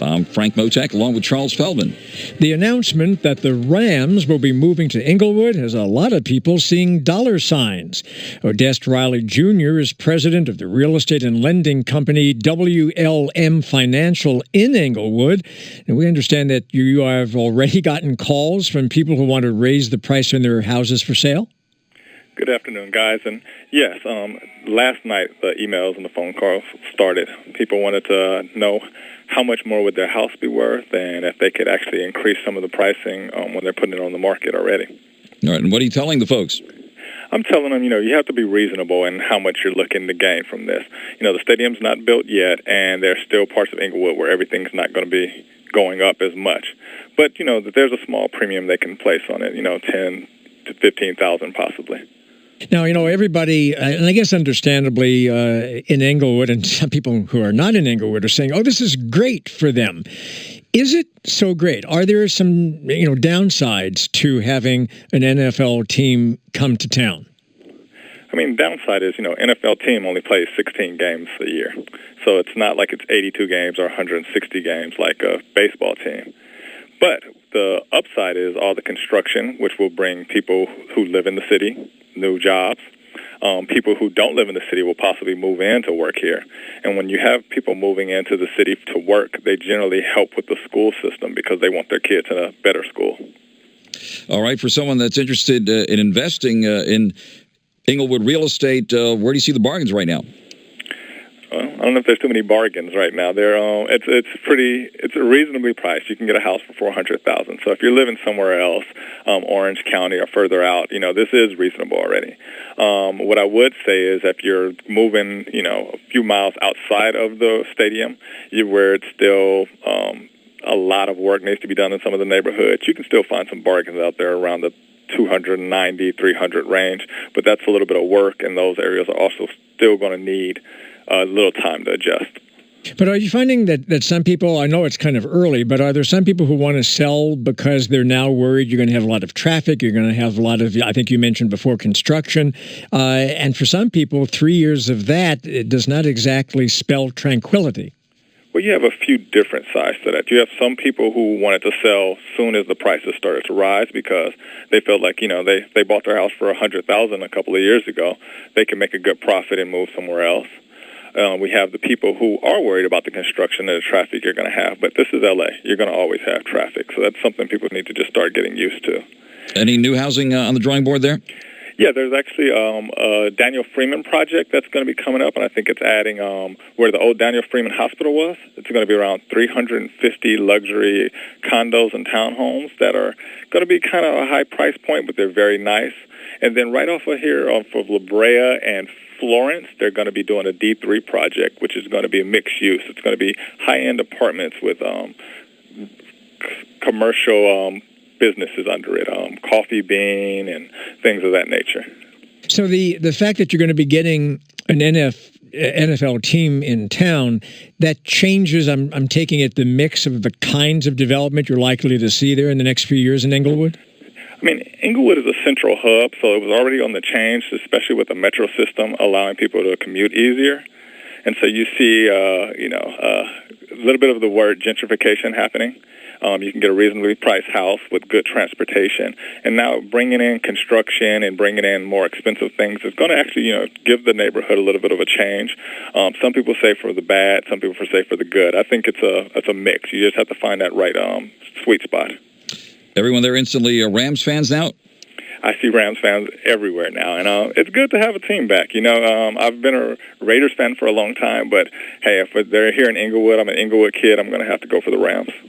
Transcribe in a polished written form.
I'm Frank Motek, along with Charles Feldman. The announcement that the Rams will be moving to Inglewood has a lot of people seeing dollar signs. Odest Riley Jr. is president of the real estate and lending company WLM Financial in Inglewood. And we understand that you have already gotten calls from people who want to raise the price on their houses for sale. Good afternoon, guys. And yes, last night the emails and the phone calls started. People wanted to know how much more would their house be worth and if they could actually increase some of the pricing when they're putting it on the market already. All right, and what are you telling the folks? I'm telling them, you have to be reasonable in how much you're looking to gain from this. The stadium's not built yet, and there's still parts of Inglewood where everything's not going to be going up as much. But, that there's a small premium they can place on it, 10 to 15,000 possibly. Now, everybody, and I guess understandably in Inglewood, and some people who are not in Inglewood are saying, oh, this is great for them. Is it so great? Are there some, downsides to having an NFL team come to town? I mean, downside is, NFL team only plays 16 games a year. So it's not like it's 82 games or 160 games like a baseball team. But the upside is all the construction, which will bring people who live in the city new jobs. People who don't live in the city will possibly move in to work here. And when you have people moving into the city to work, they generally help with the school system because they want their kids in a better school. All right, for someone that's interested in investing in Inglewood real estate, where do you see the bargains right now? I don't know if there's too many bargains right now. It's reasonably priced. You can get a house for $400,000. So if you're living somewhere else, Orange County or further out, this is reasonable already. What I would say is if you're moving, a few miles outside of the stadium, where it's still a lot of work needs to be done in some of the neighborhoods, you can still find some bargains out there around the 290, 300 range. But that's a little bit of work, and those areas are also still going to need a little time to adjust. But are you finding that some people, I know it's kind of early, but are there some people who want to sell because they're now worried you're going to have a lot of traffic, you're going to have a lot of, I think you mentioned before, construction, and for some people, 3 years of that, it does not exactly spell tranquility? Well, you have a few different sides to that. You have some people who wanted to sell soon as the prices started to rise because they felt like, they bought their house for $100,000 a couple of years ago. They can make a good profit and move somewhere else. We have the people who are worried about the construction and the traffic you're going to have. But this is L.A. You're going to always have traffic. So that's something people need to just start getting used to. Any new housing on the drawing board there? Yeah, there's actually a Daniel Freeman project that's going to be coming up, and I think it's adding where the old Daniel Freeman Hospital was. It's going to be around 350 luxury condos and townhomes that are going to be kind of a high price point, but they're very nice. And then right off of here, off of La Brea and Florence, they're going to be doing a D3 project, which is going to be mixed use. It's going to be high-end apartments with commercial businesses under it, Coffee Bean and things of that nature. So the fact that you're going to be getting an NFL team in town, that changes, I'm taking it, the mix of the kinds of development you're likely to see there in the next few years in Inglewood? I mean, Inglewood is a central hub, so it was already on the change, especially with the metro system allowing people to commute easier. And so you see, a little bit of the word gentrification happening. You can get a reasonably priced house with good transportation. And now bringing in construction and bringing in more expensive things is going to actually, give the neighborhood a little bit of a change. Some people say for the bad, some people say for the good. I think it's a mix. You just have to find that right sweet spot. Everyone there instantly Rams fans now? I see Rams fans everywhere now, and it's good to have a team back. I've been a Raiders fan for a long time, but hey, if they're here in Inglewood, I'm an Inglewood kid, I'm going to have to go for the Rams.